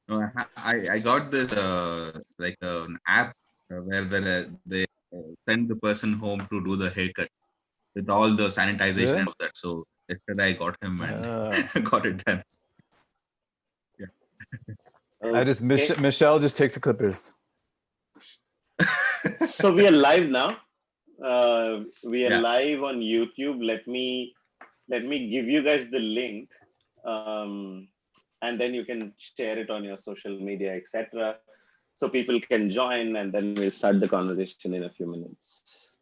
No, I got this like an app where they send the person home to do the haircut with all the sanitization Really? and all that. So yesterday I got him and Uh, got it done. Yeah. Okay. Michelle just takes the clippers. So we are live now. We are Yeah. live on YouTube. Let me give you guys the link, and then you can share it on your social media, etc. So people can join, and then we'll start the conversation in a few minutes.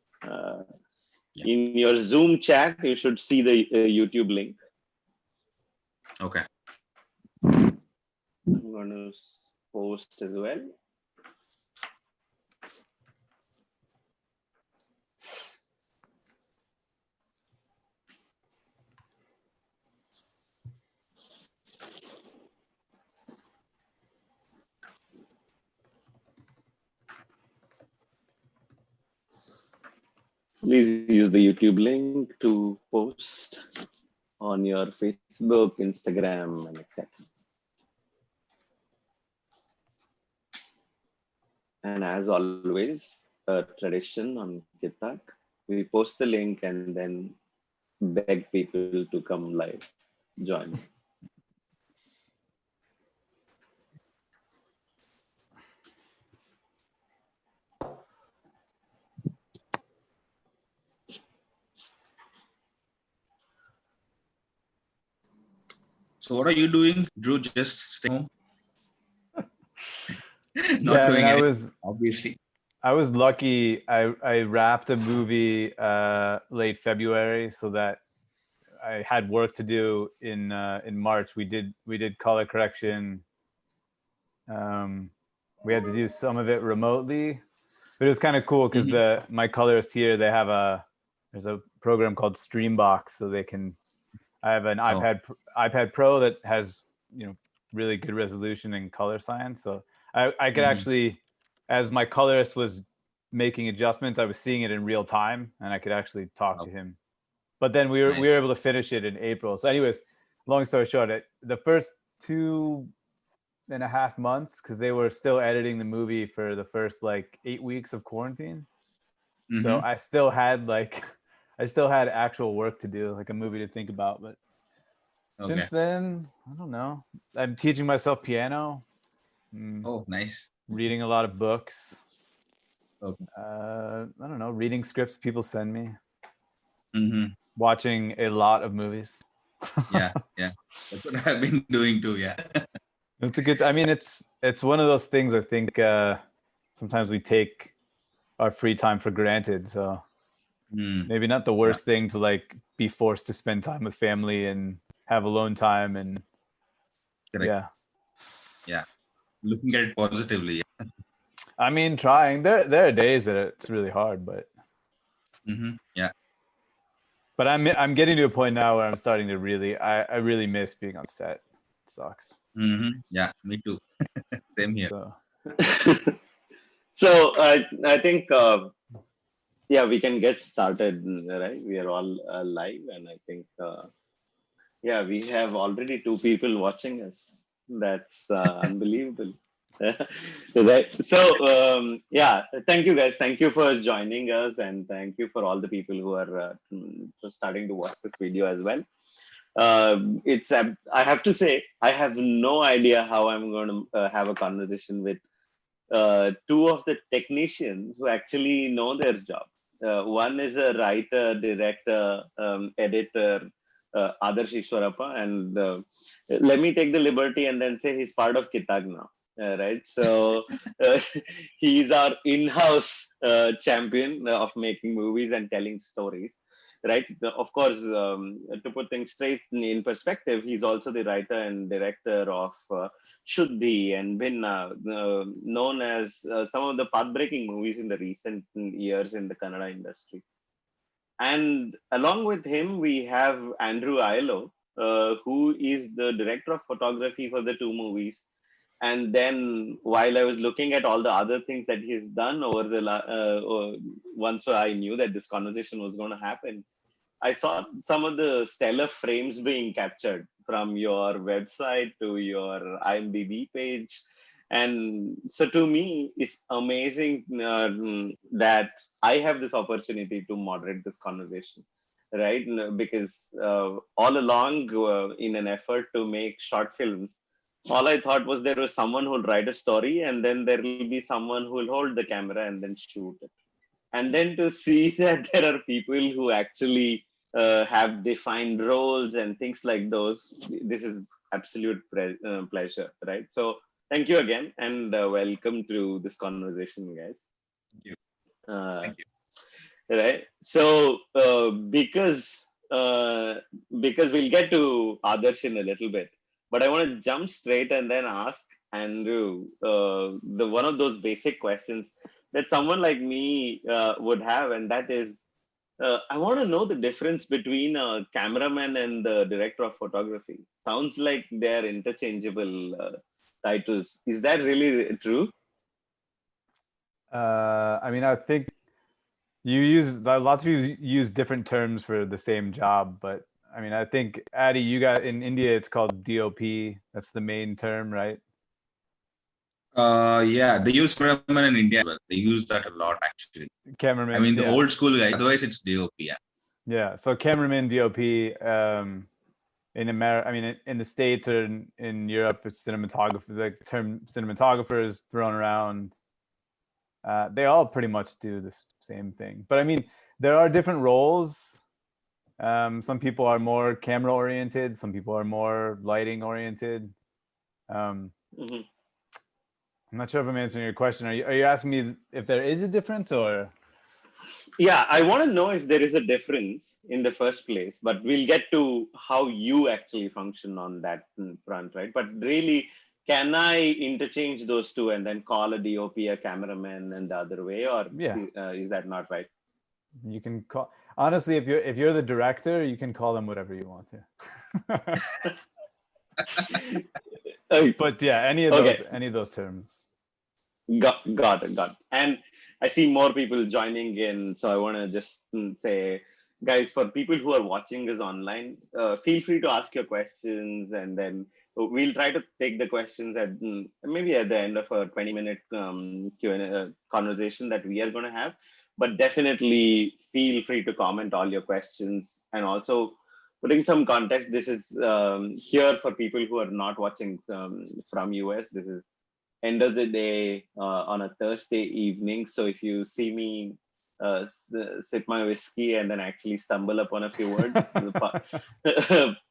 Yeah. In your Zoom chat, you should see the YouTube link. Okay. I'm going to post as well. Please use the YouTube link to post on your Facebook, Instagram, and etc. And as always, a tradition on Kitak, we post the link and then beg people to come live, join us. So what are you doing, Drew? Just stay home, not Yeah, I mean, doing anything, obviously. I was lucky. I wrapped a movie late February, so that I had work to do in March. We did color correction. We had to do some of it remotely, but it was kind of cool because Hmm. my colorists here, there's a program called Streambox, so they can. I have an Oh. iPad Pro that has really good resolution and color science, so I could Mhm. actually, as my colorist was making adjustments, I was seeing it in real time, and I could actually talk Oh, to him. But then we were nice. able to finish it in April. So, anyways, long story short, the first 2.5 months, because they were still editing the movie for the first like 8 weeks of quarantine. So Hmm. I still had actual work to do, like a movie to think about. But Okay. since then, I don't know. I'm teaching myself piano, Oh, nice. reading a lot of books. Okay. I don't know, reading scripts people send me, Hmm. watching a lot of movies. Yeah, yeah. That's what I've been doing too. Yeah. It's a good. I mean, it's one of those things. I think sometimes we take our free time for granted. So Mm. maybe not the Yeah. worst thing to like be forced to spend time with family and have alone time. And Correct. yeah, Yeah. Looking at it positively. I mean, trying. There are days that it's really hard, Yeah. Yeah. but I'm getting to a point now where I'm starting to I really miss being on set. It sucks. Yeah. Me too. Same here. So So I think yeah, we can get started, right? We are all live, and I think yeah, we have already two people watching us. That's unbelievable. Right. So yeah, thank you guys. Thank you for joining us, and thank you for all the people who are starting to watch this video as well. It's I have to say I have no idea how I'm going to have a conversation with two of the technicians who actually know their job. One is a writer, director, editor, Adarsh Eshwarappa, and let me take the liberty and then say he's part of Kitag now. Right, so uh, he's our in-house champion of making movies and telling stories. Right, of course, to put things straight in perspective, he's also the writer and director of Shuddhi and Bhinna, known as some of the path-breaking movies in the recent years in the Kannada industry. And along with him, we have Andrew Aiello, who is the director of photography for the two movies. And then, while I was looking at all the other things that he's done over once I knew that this conversation was going to happen, I saw some of the stellar frames being captured from your website to your IMDb page. And so to me, it's amazing that I have this opportunity to moderate this conversation, right? Because all along, in an effort to make short films, all I thought was there was someone who'll write a story, and then there will be someone who will hold the camera and then shoot it. And then to see that there are people who actually have defined roles and things like those, this is absolute pleasure, right? So thank you again, and welcome to this conversation, guys. Thank you. Uh, Thank you. right. So uh, because we'll get to Adarsh in a little bit, but I want to jump straight and then ask Andrew the one of those basic questions that someone like me would have, and that is, I want to know the difference between a cameraman and the director of photography. Sounds like they're interchangeable titles. Is that really true? I mean, I think lots of people use different terms for the same job, but I mean, I think Addy, you got in India, it's called DOP. That's the main term, right? Yeah, they use cameraman in India. But they use that a lot actually. Cameraman. I mean, the yeah. old school guys. Otherwise, it's DOP. Yeah. Yeah. So cameraman, DOP. In America, I mean, in the States or in Europe, it's cinematographer. Like the term cinematographer is thrown around. They all pretty much do the same thing, but I mean, there are different roles. Some people are more camera oriented. Some people are more lighting oriented. Mm-hmm. I'm not sure if I'm answering your question. Are you asking me if there is a difference or? Yeah, I want to know if there is a difference in the first place, but we'll get to how you actually function on that front, right? But really, can I interchange those two and then call a DOP a cameraman and the other way, or Yeah, is that not right? you can call. Honestly, if you're the director, you can call them whatever you want to. But yeah, any of those terms. Got it. And I see more people joining in, so I want to just say, guys, for people who are watching us online, feel free to ask your questions, and then we'll try to take the questions at maybe at the end of a 20-minute Q&A conversation that we are going to have. But definitely feel free to comment all your questions, and also putting some context. This is here for people who are not watching from US. This is end of the day on a Thursday evening. So if you see me sip my whiskey and then actually stumble upon a few words,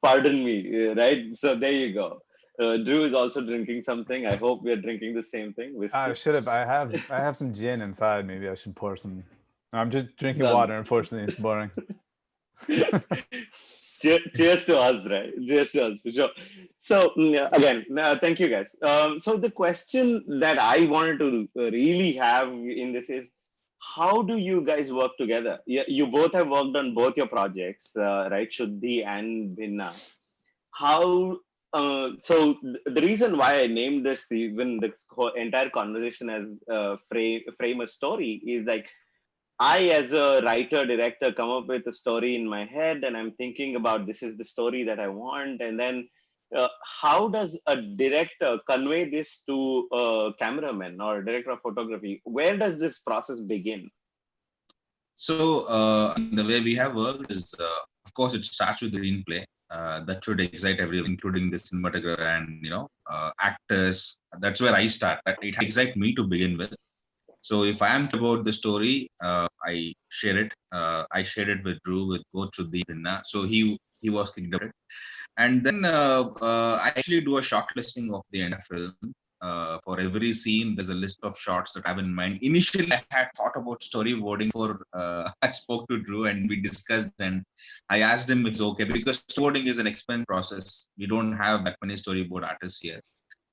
pardon me, right? So there you go. Drew is also drinking something. I hope we're drinking the same thing, whiskey. I should have. I have some gin inside. Maybe I should pour some. I'm just drinking Done. water. Unfortunately, it's boring. Cheers to us, right? Cheers to us, for sure. So again, thank you guys. So the question that I wanted to really have in this is, how do you guys work together? You both have worked on both your projects, right? Shuddhi and Bhinna. How? The reason why I named this, even the entire conversation as frame a story, is like, I, as a writer, director, come up with a story in my head, and I'm thinking about this is the story that I want. And then how does a director convey this to a cameraman or a director of photography? Where does this process begin? So the way we have worked is, of course, it starts with the screenplay. That should excite everyone, including the cinematographer and actors. That's where I start. It excites me to begin with. So if I am about the story, I share it. I shared it with Drew, with both Shuddhi and Bhinna. So he was kicked out. And then I actually do a shortlisting of the entire film. For every scene, there's a list of shots that I have in mind. Initially, I had thought about storyboarding for I spoke to Drew and we discussed, and I asked him if it's okay because storyboarding is an expensive process. We don't have that many storyboard artists here.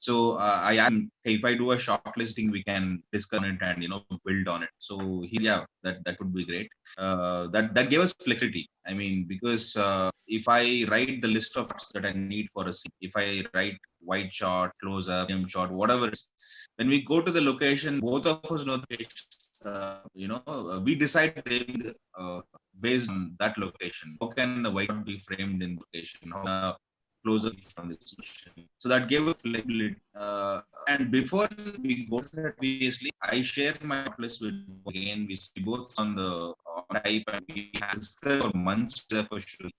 So I asked him, hey, if I do a shortlisting, we can discuss on it and build on it. So yeah, that would be great. That gave us flexibility. I mean, because if I write the list of shots that I need for a scene, if I write wide shot, close up, medium shot, whatever it is, when we go to the location, both of us know the location. We decide based on that location. How can the white shot be framed in the location? closer from this mission. So that gave us flexibility. And before we go to that, obviously, I share my list with again. We both on the type and we discussed for months for sure.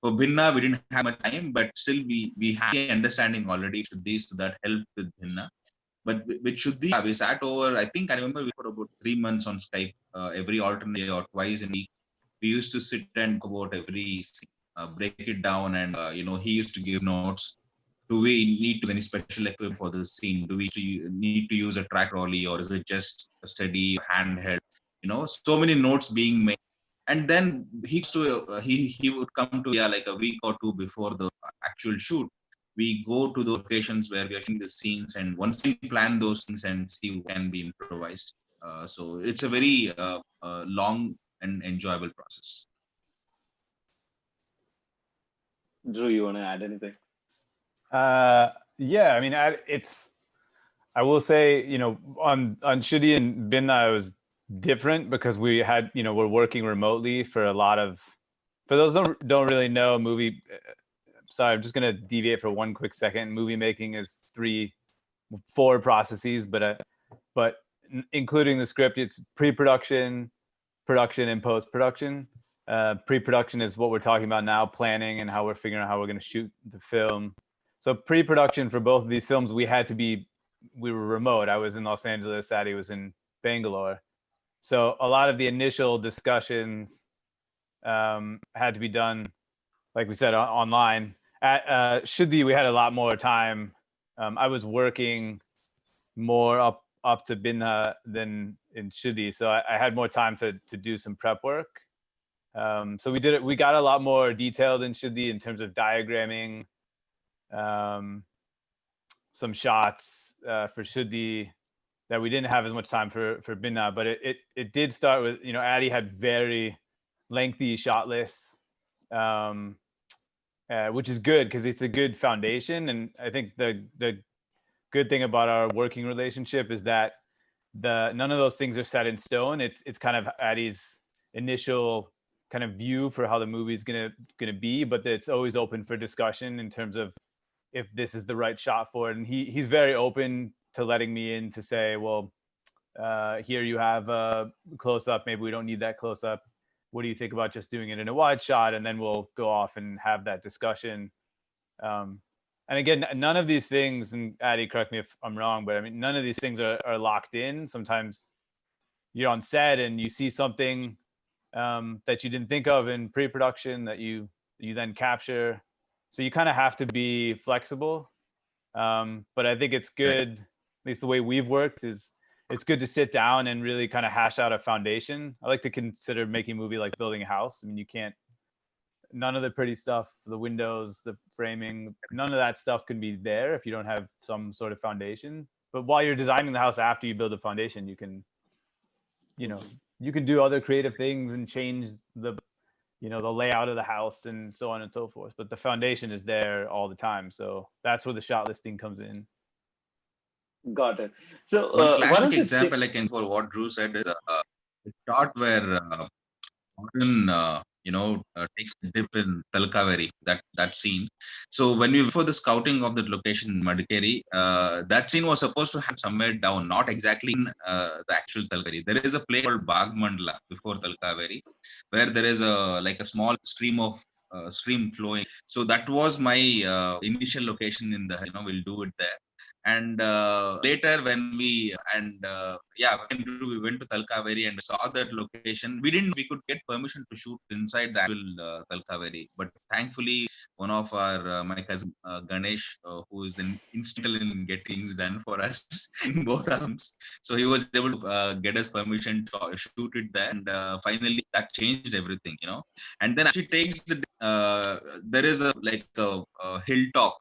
For Bhinna, we didn't have much time, but still we had the understanding already to this, so that helped with Bhinna. But with Shuddhi, we sat over, I think I remember we for about 3 months on Skype, every alternate day or twice in a week. We used to sit and talk about every scene, break it down, and he used to give notes. Do we need to use any special equipment for this scene? Do we need to use a track trolley, or is it just a steady handheld? So many notes being made. And then he would come to like a week or two before the actual shoot. We go to the locations where we are shooting the scenes, and once we plan those things and see what can be improvised. So it's a very long and enjoyable process. Drew, you want to add anything? Yeah, I mean, I will say, on Shuddhi and Binna, it was different because we had, we're working remotely for a lot of, for those who don't really know movie, sorry, I'm just going to deviate for one quick second. Movie making is 4 processes, but including the script, it's pre-production, production, and post-production. Pre-production is what we're talking about now, planning and how we're figuring out how we're going to shoot the film. So pre-production for both of these films, we were remote. I was in Los Angeles, Adi was in Bangalore. So a lot of the initial discussions had to be done, like we said, online. At Shuddhi, we had a lot more time. I was working more up to Binna than in Shuddhi, so I had more time to do some prep work. So we got a lot more detailed in Shuddhi in terms of diagramming some shots for Shuddhi that we didn't have as much time for Binna, but it did start with, Adi had very lengthy shot lists, which is good because it's a good foundation. And I think the good thing about our working relationship is that none of those things are set in stone. It's kind of Adi's initial kind of view for how the movie is gonna be, but it's always open for discussion in terms of if this is the right shot for it. And he's very open to letting me in to say, well, here you have a close up. Maybe we don't need that close up. What do you think about just doing it in a wide shot? And then we'll go off and have that discussion. And again, none of these things, and Adi, correct me if I'm wrong, but I mean, none of these things are locked in. Sometimes you're on set and you see something that you didn't think of in pre-production that you then capture. So you kind of have to be flexible. But I think it's good, at least the way we've worked, is it's good to sit down and really kind of hash out a foundation. I like to consider making a movie like building a house. I mean, none of the pretty stuff, the windows, the framing, none of that stuff can be there if you don't have some sort of foundation. But while you're designing the house, after you build a foundation, you can do other creative things and change the layout of the house and so on and so forth. But the foundation is there all the time. So that's where the shot listing comes in. Got it. So one classic example, like for what Drew said, is a shot where Martin, takes a dip in Talkaveri, that scene. So when we for the scouting of the location in Madikeri, that scene was supposed to have somewhere down, not exactly in the actual Talkaveri. There is a place called Bagmandla before Talkaveri, where there is a small stream of stream flowing. So that was my initial location in the, we'll do it there. And later when we went to Talkaveri and saw that location, we could get permission to shoot inside the actual Talkaveri, but thankfully one of our my cousin Ganesh, who is instrumental in getting things done for us in both arms, so he was able to get us permission to shoot it there. And finally that changed everything, and then actually takes there is a hilltop.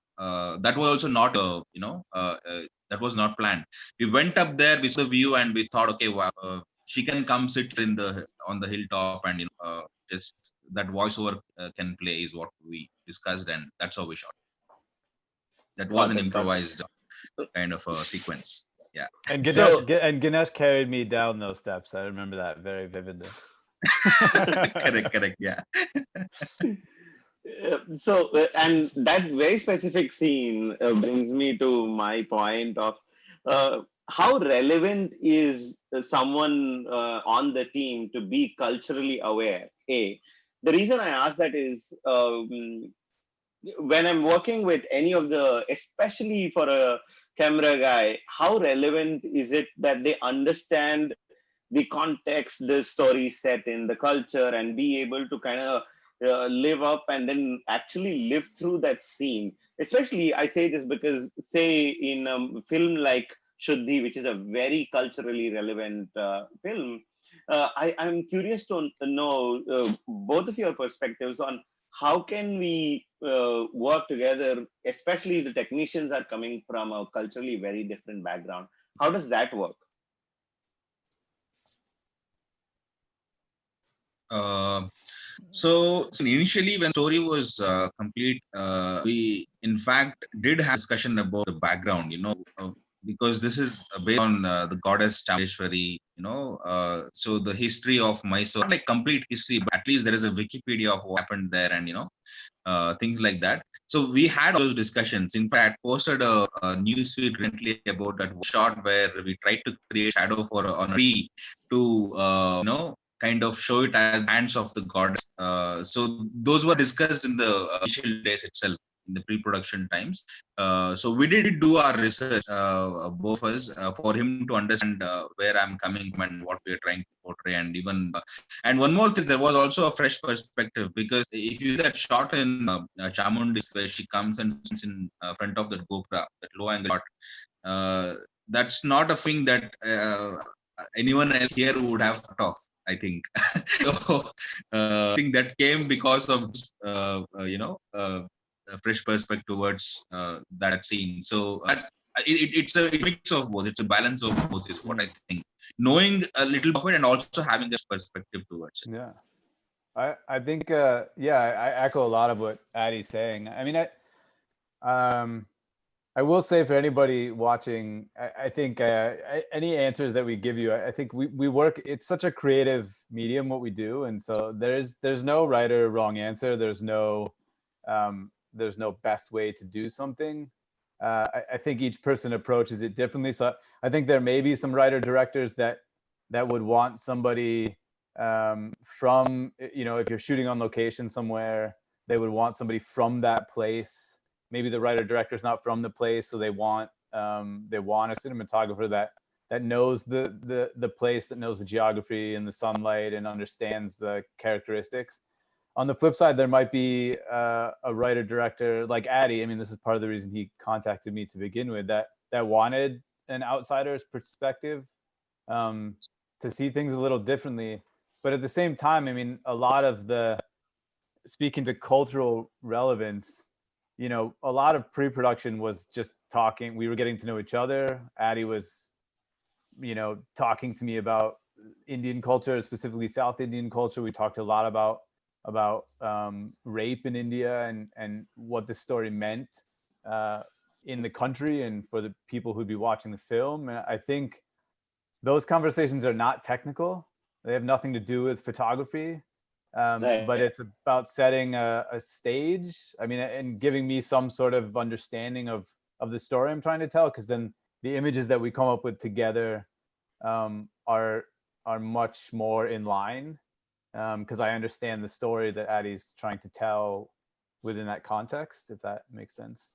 That was also not that was not planned. We went up there, we saw the view, and we thought, okay, wow, she can come sit on the hilltop, and just that voiceover can play is what we discussed, and that's how we shot. That was an improvised kind of a sequence. Yeah. And Ganesh carried me down those steps. I remember that very vividly. Correct. Yeah. And that very specific scene brings me to my point of uh, how relevant is someone on the team to be culturally aware. The reason I ask that is when I'm working with any of the, especially for a camera guy, how relevant is it that they understand the context the story set in, the culture, and be able to kind of live up and then actually live through that scene? Especially, I say this because, say, in a film like Shuddhi, which is a very culturally relevant film, I'm curious to know both of your perspectives on how can we work together, especially the technicians are coming from a culturally very different background. How does that work? Uh, so initially, when story was complete, we in fact did have discussion about the background. Because this is based on the goddess Chameshwari. So the history of Mysore, not like complete history, but at least there is a Wikipedia of what happened there, and things like that. So we had those discussions. In fact, I posted a news feed recently about that shot where we tried to create shadow for on a tree to kind of show it as hands of the goddess. So those were discussed in the initial days itself, in the pre-production times. So we did do our research, both of us, for him to understand where I'm coming from and what we're trying to portray, and even and one more thing, there was also a fresh perspective, because if you see that shot in Chamundi, where she comes and sits in front of that Gopura, that low angle shot, uh, that's not a thing that anyone else here would have thought of, I think. So I think that came because of a fresh perspective towards that scene. So it's a mix of both. It's a balance of both, is what I think. Knowing a little of it and also having this perspective towards it. Yeah. I think I echo a lot of what Addy's saying. I mean, I will say for anybody watching, I think any answers that we give you, I think we work. It's such a creative medium what we do, and so there's no right or wrong answer. There's no best way to do something. I think each person approaches it differently. So I think there may be some writer directors that would want somebody from, if you're shooting on location somewhere, they would want somebody from that place. Maybe the writer director's not from the place, so they want a cinematographer that knows the place, that knows the geography and the sunlight and understands the characteristics. On the flip side, there might be a writer director like Addy. I mean, this is part of the reason he contacted me to begin with, that wanted an outsider's perspective, to see things a little differently. But at the same time, I mean, a lot of speaking to cultural relevance, a lot of pre-production was just talking. We were getting to know each other. Addy was, talking to me about Indian culture, specifically South Indian culture. We talked a lot about rape in India and what this story meant in the country and for the people who'd be watching the film. And I think those conversations are not technical. They have nothing to do with photography, but it's about setting a stage. I mean, and giving me some sort of understanding of the story I'm trying to tell, because then the images that we come up with together are much more in line, because I understand the story that Addy's trying to tell within that context, if that makes sense.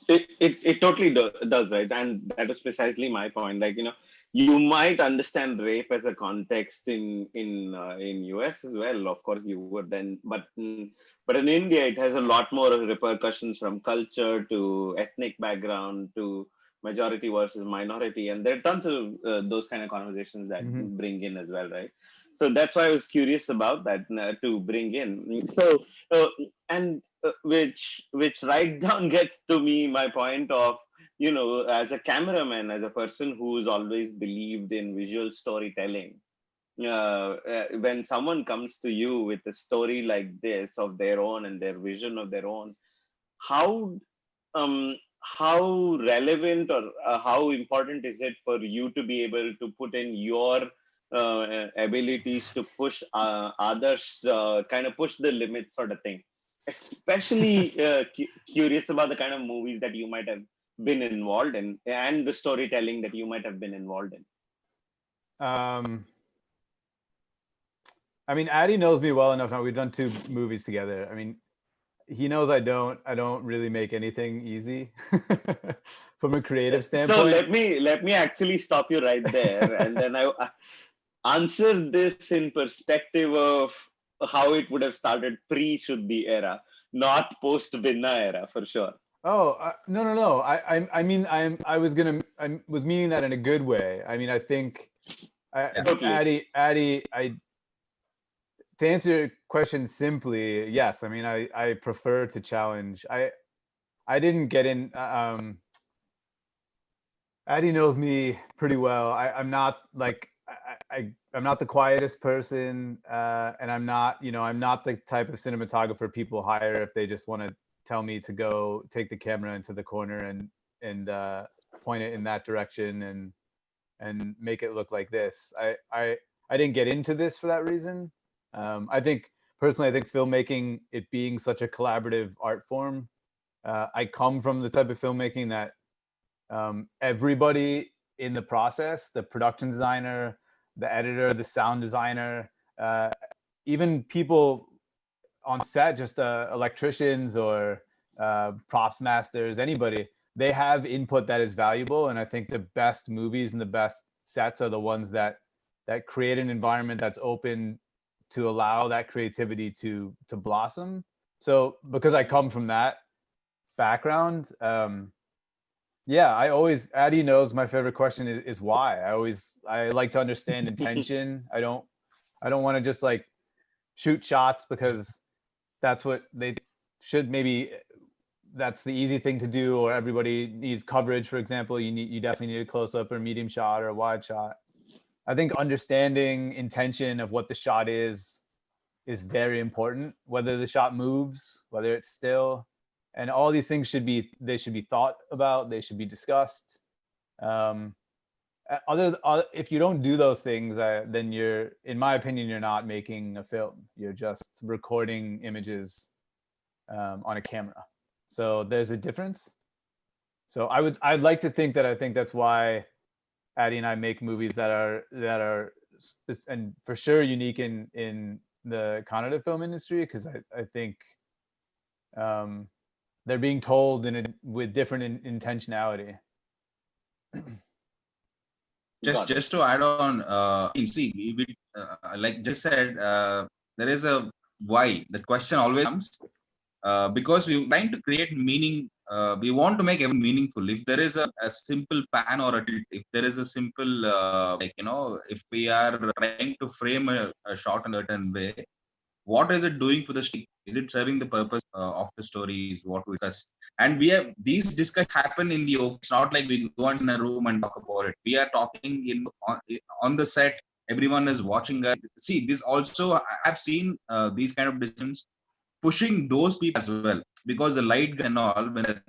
It totally does, right? And that was precisely my point. Like, you might understand rape as a context in US as well. Of course, you would then, but in India, it has a lot more repercussions, from culture to ethnic background to majority versus minority, and there are tons of those kind of conversations that bring in as well, right? So that's why I was curious about that, to bring in. So and which right down gets to me my point of, as a cameraman, as a person who's always believed in visual storytelling, when someone comes to you with a story like this of their own and their vision of their own, how how relevant or how important is it for you to be able to put in your abilities to push others, kind of push the limits sort of thing. Especially curious about the kind of movies that you might have been involved in and the storytelling that you might have been involved in. I mean, Addy knows me well enough now. We've done 2 movies together. I mean, he knows I don't really make anything easy from a creative standpoint. So let me actually stop you right there, and then I answer this in perspective of how it would have started pre-Shuddhi era, not post-Binna era, for sure. Oh, no. I mean, I was meaning that in a good way. I mean, I think, Totally. Addy, to answer your question simply, yes. I mean, I prefer to challenge. I didn't get in. Addy knows me pretty well. I'm not like I'm not the quietest person, and I'm not the type of cinematographer people hire if they just want to tell me to go take the camera into the corner and point it in that direction and make it look like this. I didn't get into this for that reason. I think filmmaking, it being such a collaborative art form, I come from the type of filmmaking that everybody in the process, the production designer, the editor, the sound designer, even people on set, just electricians or props masters, anybody, they have input that is valuable. And I think the best movies and the best sets are the ones that create an environment that's open to allow that creativity to blossom. So because I come from that background, Addy knows my favorite question is why. I like to understand intention. I don't want to just like shoot shots because that's what they should, maybe that's the easy thing to do, or everybody needs coverage, for example. You definitely need a close-up or medium shot or a wide shot. I think understanding intention of what the shot is very important, whether the shot moves, whether it's still, and all these things should be thought about, they should be discussed. If you don't do those things, then in my opinion, you're not making a film. You're just recording images on a camera. So there's a difference. So I'd like to think that's why Addy and I make movies that are and for sure unique in the Kannada film industry, because I think they're being told with different intentionality. Just to add on, like just said, there is a why. The question always comes because we're trying to create meaning. We want to make everything meaningful. If there is a simple pan or if there is a simple, if we are trying to frame a shot in a certain way, what is it doing for the story? Is it serving the purpose of the story? Is what we discuss. And we have these discussions happen in the open. It's not like we go in a room and talk about it. We are talking on the set. Everyone is watching us. See, this also, I've seen these kind of decisions pushing those people as well, because the light and all, when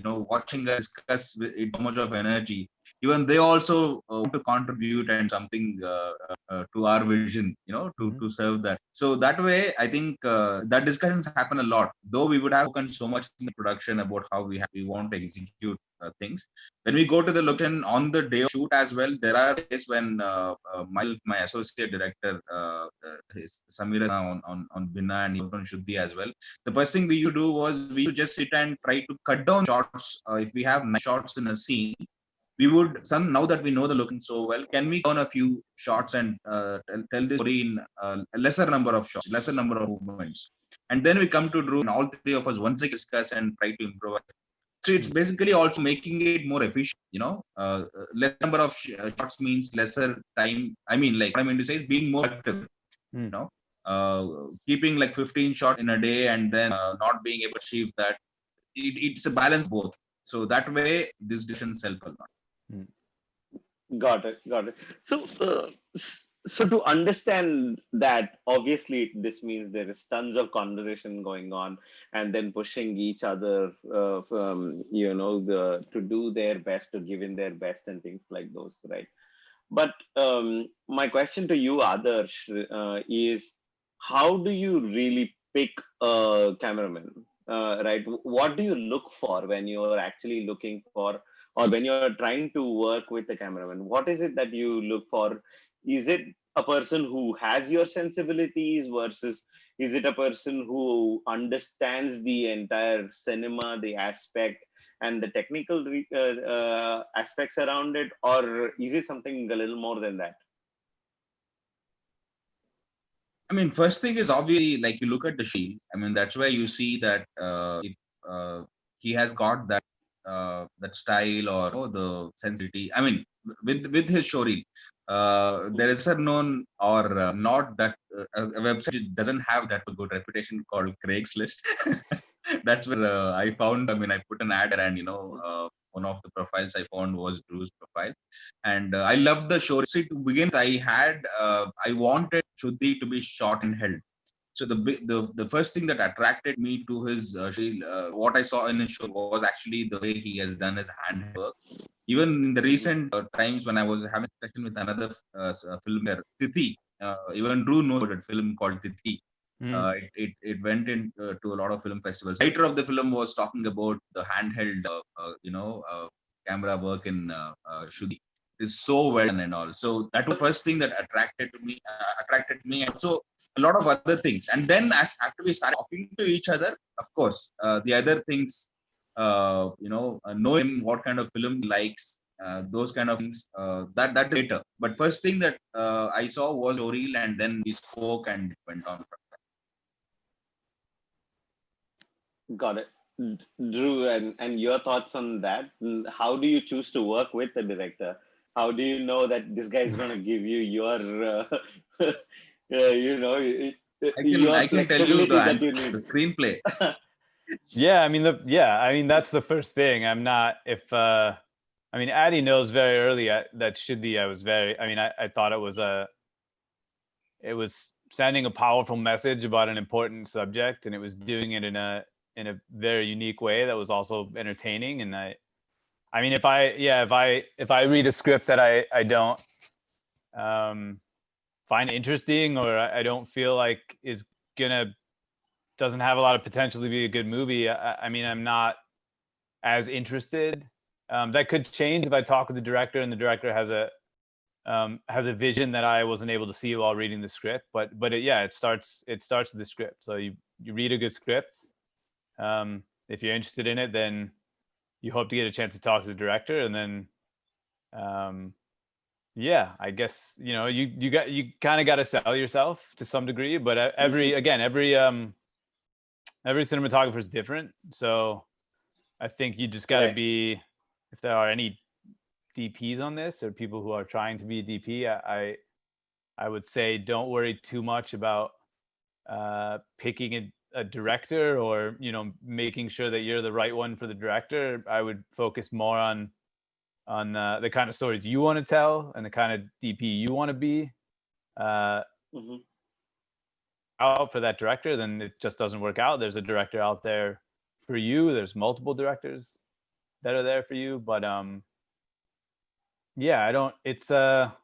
watching us discuss with it, so much of energy, even they also want to contribute and something to our vision, to serve that. So that way, I think that discussions happen a lot. Though we would have spoken so much in the production about how we want to execute things. When we go to the location on the day of shoot as well, there are days when my associate director, Samira, on Binna and on Shuddhi as well. The first thing we used to do was we used to just sit and try to cut down shots. If we have 9 shots in a scene, we would, now that we know the location so well, can we go on a few shots and tell this story in a lesser number of shots, lesser number of movements. And then we come to Drew, and all 3 of us once again discuss and try to improvise. So it's basically also making it more efficient, less number of shots means lesser time. I mean, like what I mean to say is being more active, keeping like 15 shots in a day and then not being able to achieve that. It's a balance both. So that way, these decisions help a lot. Got it. So to understand that, obviously, this means there is tons of conversation going on, and then pushing each other, to do their best, to give in their best, and things like those, right? But my question to you, Adarsh, is how do you really pick a cameraman? Right? What do you look for when you're actually looking for, or when you're trying to work with a cameraman? What is it that you look for? Is it a person who has your sensibilities versus is it a person who understands the entire cinema, the aspect, and the technical aspects around it, or is it something a little more than that? I mean, first thing is obviously like you look at the shield. I mean, that's where you see that he has got that style or the sensitivity. I mean, with his shori, there is a known or not that a website which doesn't have that good reputation called Craigslist. That's where I found. I mean, I put an ad and one of the profiles I found was Drew's profile, and I loved the show. See, to begin with, I wanted Shuddhi to be shot and held. So the first thing that attracted me to his what I saw in his show was actually the way he has done his hand work. Even in the recent times when I was having a session with another filmmaker, Tithi, even Drew knows that film called Tithi. It went in to a lot of film festivals. The writer of the film was talking about the handheld, camera work in Shuddhi. It's so well done and all. So that was the first thing that attracted me. And also a lot of other things. And then as after we started talking to each other, of course, the other things, know him, what kind of film he likes, those kind of things. That later. But first thing that I saw was story, and then we spoke and went on. Got it. Drew, and your thoughts on that? How do you choose to work with the director? How do you know that this guy is going to give you your, your I can tell you the flexibility that answer. you need? The screenplay. Yeah, I mean that's the first thing. I'm not if I mean Addy knows very early that Shuddhi I thought it was sending a powerful message about an important subject, and it was doing it in a very unique way that was also entertaining. And I mean if I read a script that I don't find interesting, or I don't feel like doesn't have a lot of potential to be a good movie, I mean, I'm not as interested. That could change if I talk with the director and the director has a vision that I wasn't able to see while reading the script. But it starts with the script. So you read a good script. If you're interested in it, then you hope to get a chance to talk to the director, and then I guess you kind of got to sell yourself to some degree. But every cinematographer is different, so I think you just got to be, if there are any DPs on this or people who are trying to be a DP, I would say don't worry too much about picking a director or making sure that you're the right one for the director. I would focus more on the kind of stories you want to tell and the kind of DP you want to be. Out for that director, then it just doesn't work out. There's a director out there for you. There's multiple directors that are there for you, but I don't. It's a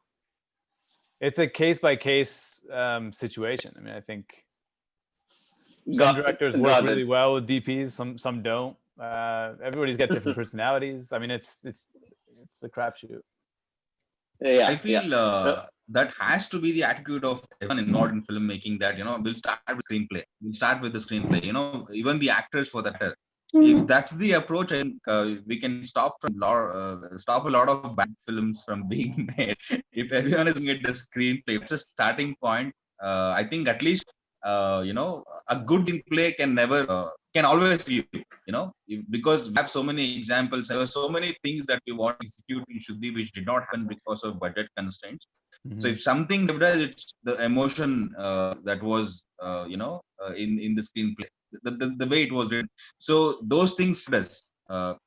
case by case situation. I mean, I think some directors work really well with DPs. Some don't. Everybody's got different personalities. I mean, it's the crapshoot. I feel that has to be the attitude of everyone involved in filmmaking, that we'll start with screenplay. We'll start with the screenplay. Even the actors for that. If that's the approach, I think we can stop a lot of bad films from being made. If everyone is looking at the screenplay, it's a starting point. I think at least a good screenplay can always be, because we have so many examples. There were so many things that we want to execute in Shuddhi which did not happen because of budget constraints. So if something saved, it's the emotion that was in the screenplay, the way it was written. So those things saved us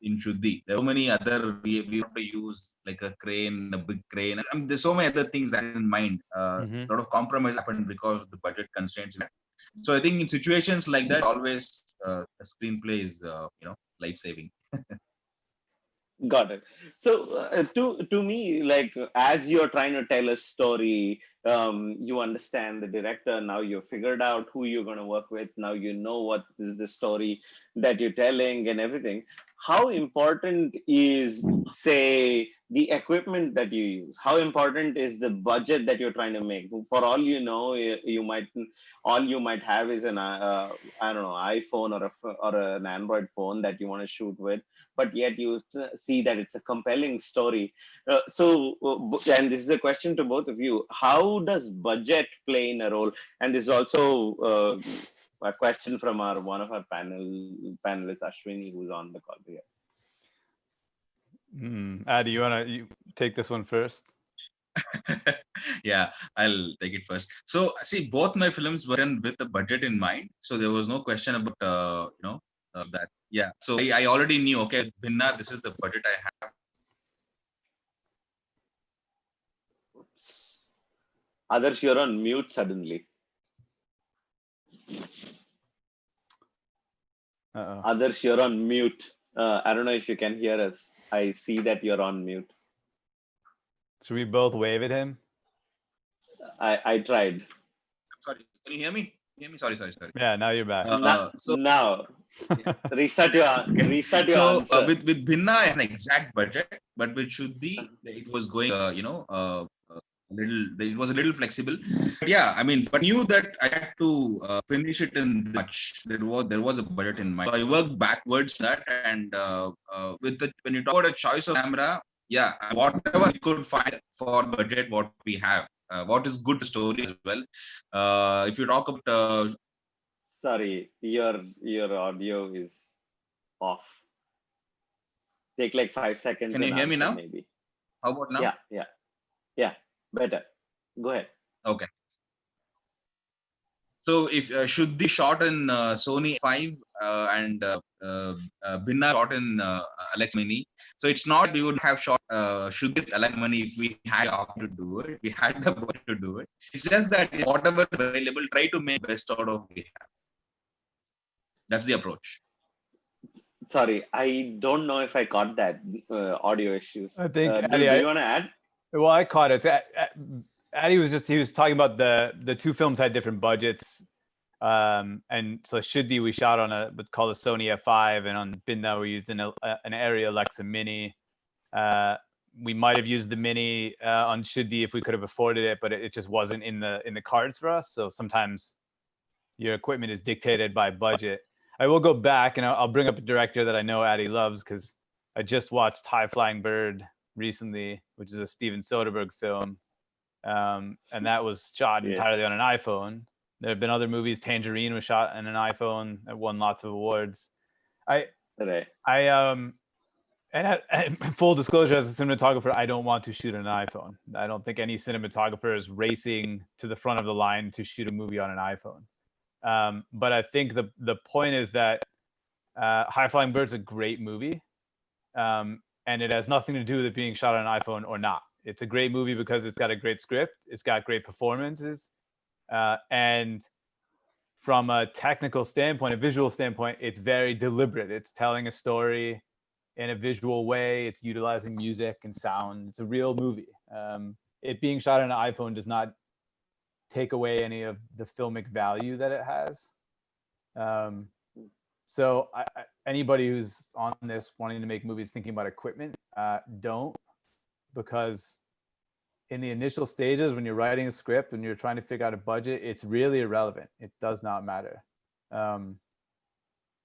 in Shuddhi. There are so many other, we have to use like a crane, a big crane. There's so many other things that in mind. A lot of compromise happened because of the budget constraints. So I think in situations like that, always a screenplay is life saving. Got it. So to me, like as you're trying to tell a story, you understand the director. Now you've figured out who you're going to work with. Now you know what is the story that you're telling and everything. How important is, say, the equipment that you use? How important is the budget that you're trying to make? For all you know, you might all you might have is an I don't know, iPhone or or an Android phone that you want to shoot with, but yet you see that it's a compelling story. And this is a question to both of you. How does budget play in a role? And this is also a question from our one of our panelists, Ashwini, who's on the call here. Adi, you take this one first? Yeah, I'll take it first. So, see, both my films were done with the budget in mind, so there was no question about that. Yeah, so I already knew. Okay, Bhinna, this is the budget I have. Oops. Adarsh, you're on mute suddenly. Adarsh, you're on mute. I don't know if you can hear us. I see that you're on mute. Should we both wave at him? I tried. Sorry, can you hear me? Hear me? Sorry. Yeah, now you're back. Now, restart your answer. So with Bhinna, I have an exact budget, but with Shuddhi, it was going, it was a little flexible. But yeah, I mean, but knew that I had to finish it in this much. There was a budget in mind. So I worked backwards that, and when you talk about a choice of camera, yeah, whatever we could find for budget, what we have, what is good story as well. If you talk about sorry, your audio is off. Take like 5 seconds. Can you hear me now? Maybe. How about now? Yeah. Better. Go ahead. Okay. So if Shuddhi shot in Sony 5 and Bhinna shot in Alexa Mini, so it's not we would have shot Shuddhi with Alexa Mini if we had the option to do it. We had the budget to do it. It's just that whatever available, try to make best out of what we have. That's the approach. Sorry, I don't know if I caught that audio issues. I think do you want to add? Well, I caught it. Adi was talking about the two films had different budgets, and so Shuddhi we shot on what's called a Sony F5, and on Bhinna we used an Arri Alexa Mini. We might have used the Mini on Shuddhi if we could have afforded it, but it just wasn't in the cards for us. So sometimes your equipment is dictated by budget. I will go back and I'll bring up a director that I know Adi loves because I just watched High Flying Bird recently, which is a Steven Soderbergh film. And that was shot entirely on an iPhone. There have been other movies. Tangerine was shot on an iPhone that won lots of awards. Full disclosure, as a cinematographer, I don't want to shoot an iPhone. I don't think any cinematographer is racing to the front of the line to shoot a movie on an iPhone. But I think the point is that High Flying Bird's a great movie, and it has nothing to do with it being shot on an iPhone or not. It's a great movie because it's got a great script, it's got great performances, and from a technical standpoint, a visual standpoint, it's very deliberate. It's telling a story in a visual way. It's utilizing music and sound. It's a real movie. It being shot on an iPhone does not take away any of the filmic value that it has. So anybody who's on this wanting to make movies thinking about equipment, don't, because in the initial stages when you're writing a script and you're trying to figure out a budget, it's really irrelevant. It does not matter.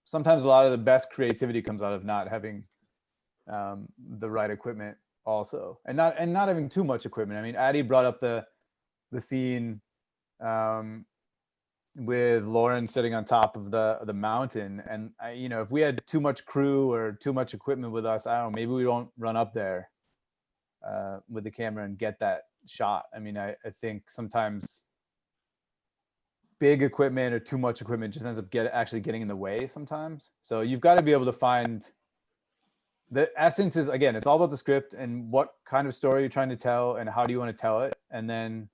Sometimes a lot of the best creativity comes out of not having the right equipment also, and not having too much equipment. I mean, Adi brought up the scene with Lauren sitting on top of the mountain, and if we had too much crew or too much equipment with us, I don't know, maybe we don't run up there with the camera and get that shot. I mean, I think sometimes big equipment or too much equipment just ends up actually getting in the way sometimes. So you've got to be able to find the essence is, again, it's all about the script and what kind of story you're trying to tell and how do you want to tell it, and then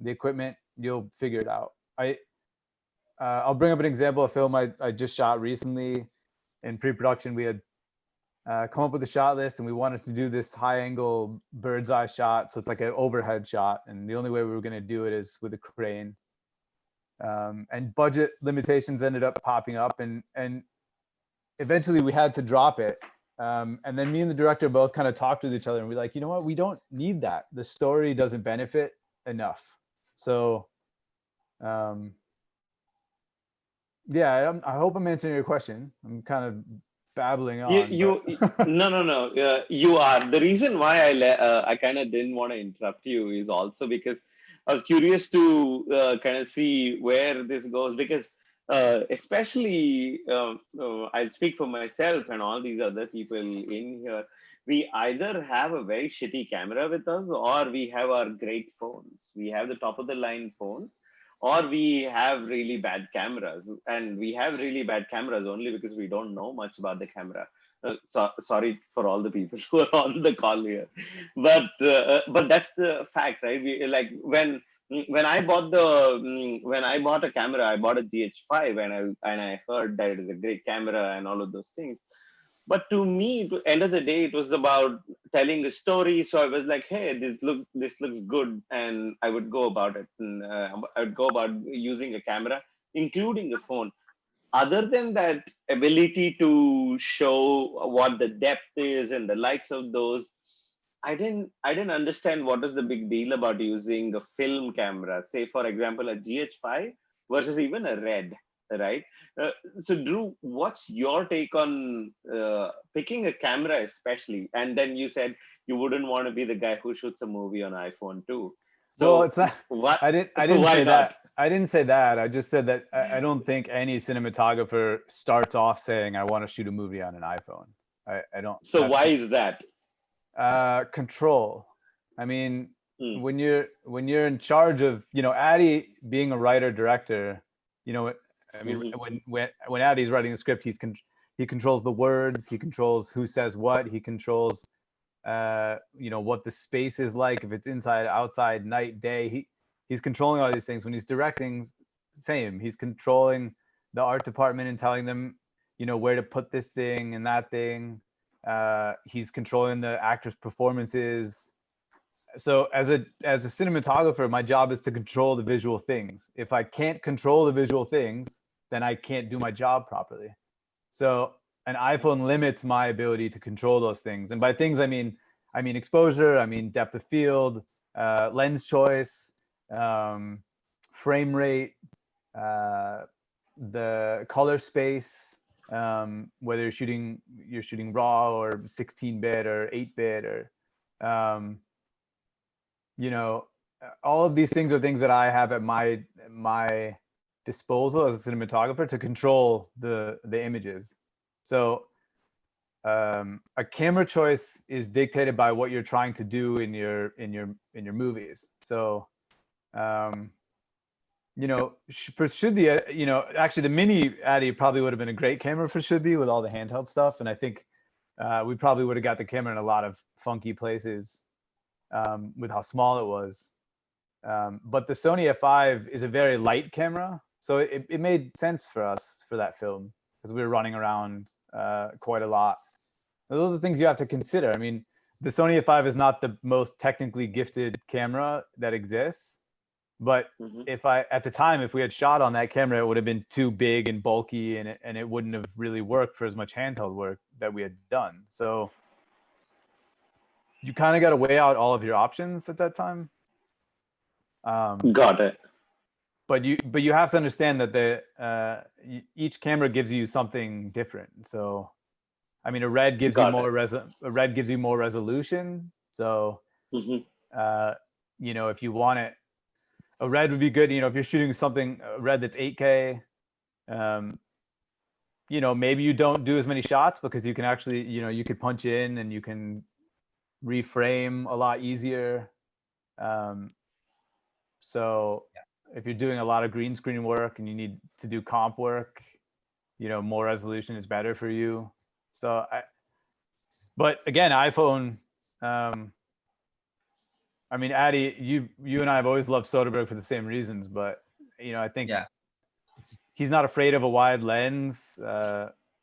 the equipment, you'll figure it out. I'll bring up an example of film I just shot recently in pre-production. We had come up with a shot list, and we wanted to do this high angle bird's eye shot. So it's like an overhead shot. And the only way we were going to do it is with a crane. And budget limitations ended up popping up, and eventually we had to drop it. And then me and the director both kind of talked with each other, and we're like, you know what? We don't need that. The story doesn't benefit enough. So, yeah, I hope I'm answering your question. I'm kind of babbling on. No. You are. The reason why I kind of didn't want to interrupt you is also because I was curious to kind of see where this goes, because especially I'll speak for myself and all these other people in here. We either have a very shitty camera with us, or we have our great phones. We have the top of the line phones, or we have really bad cameras. And we have really bad cameras only because we don't know much about the camera. Sorry for all the people who are on the call here, but that's the fact, right? When I bought a camera, I bought a GH5, and I heard that it is a great camera and all of those things. But to me, at the end of the day, it was about telling a story. So I was like, hey, this looks good, and I would go about it. And, I would go about using a camera, including a phone. Other than that ability to show what the depth is and the likes of those, I didn't understand what is the big deal about using a film camera, say for example a GH5 versus even a RED, right? So Drew, what's your take on picking a camera especially? And then you said you wouldn't want to be the guy who shoots a movie on iPhone too. So well, it's not. What? I didn't say that. I didn't say that. I just said that I don't think any cinematographer starts off saying, I want to shoot a movie on an iPhone. I don't. So why is that? Control. I mean, when you're in charge of, Addy being a writer director, when Addy's writing the script, he controls the words, he controls who says what, he controls what the space is like, if it's inside, outside, night, day. He's controlling all these things. When he's directing, same. He's controlling the art department and telling them, where to put this thing and that thing. He's controlling the actors' performances. So as a cinematographer, my job is to control the visual things. If I can't control the visual things, then I can't do my job properly. So an iPhone limits my ability to control those things. And by things, I mean exposure, I mean depth of field, lens choice, frame rate, the color space, whether you're shooting raw or 16-bit or 8-bit, or all of these things are things that I have at my disposal as a cinematographer to control the images. So a camera choice is dictated by what you're trying to do in your movies. So for Shuddhi, actually the mini Addy probably would have been a great camera for Shuddhi with all the handheld stuff. And I think we probably would have got the camera in a lot of funky places with how small it was. But the Sony F5 is a very light camera. So it made sense for us for that film because we were running around quite a lot. Those are things you have to consider. I mean, the Sony F5 is not the most technically gifted camera that exists. But if we had shot on that camera, it would have been too big and bulky, and it wouldn't have really worked for as much handheld work that we had done. So you kind of got to weigh out all of your options at that time. Got it. But you have to understand that each camera gives you something different. So, I mean, a RED gives you more resolution. So, if you want it. A RED would be good, if you're shooting something, a RED that's 8K, maybe you don't do as many shots because you can actually, you could punch in and you can reframe a lot easier. So if you're doing a lot of green screen work and you need to do comp work, more resolution is better for you. So but again, iPhone, I mean, Addy, you and I have always loved Soderbergh for the same reasons, but I think he's not afraid of a wide lens.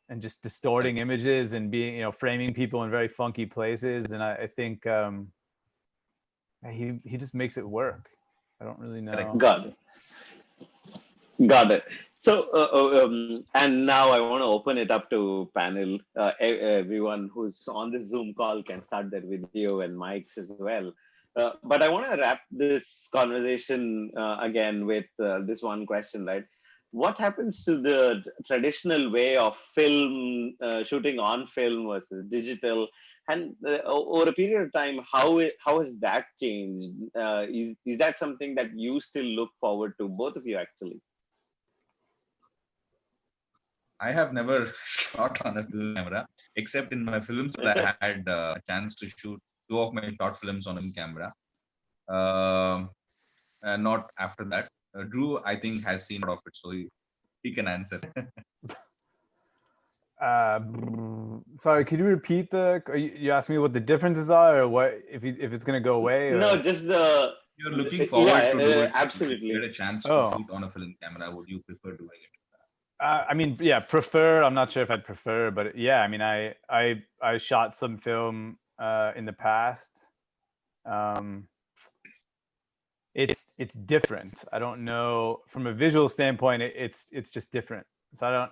and just distorting images and being, framing people in very funky places. And I think he just makes it work. I don't really know. Got it. So, and now I want to open it up to panel. Everyone who's on this Zoom call can start their video and mics as well. But I want to wrap this conversation again with this one question, right? What happens to the traditional way of film, shooting on film versus digital? And over a period of time, how has that changed? Is that something that you still look forward to, both of you actually? I have never shot on a film camera, except in my films that I had a chance to shoot 2 of my short films on a camera. Not after that. Drew, I think, has seen a lot of it, so he can answer. Sorry, could you repeat you asked me what the differences are, or what if it's going to go away? Or? No, just the. You're looking forward to do it. Absolutely. If you get a chance to shoot on a film camera, would you prefer doing it? I mean, yeah, prefer. I'm not sure if I'd prefer, but yeah, I mean, I shot some film in the past. It's different. I don't know, from a visual standpoint, it's just different. So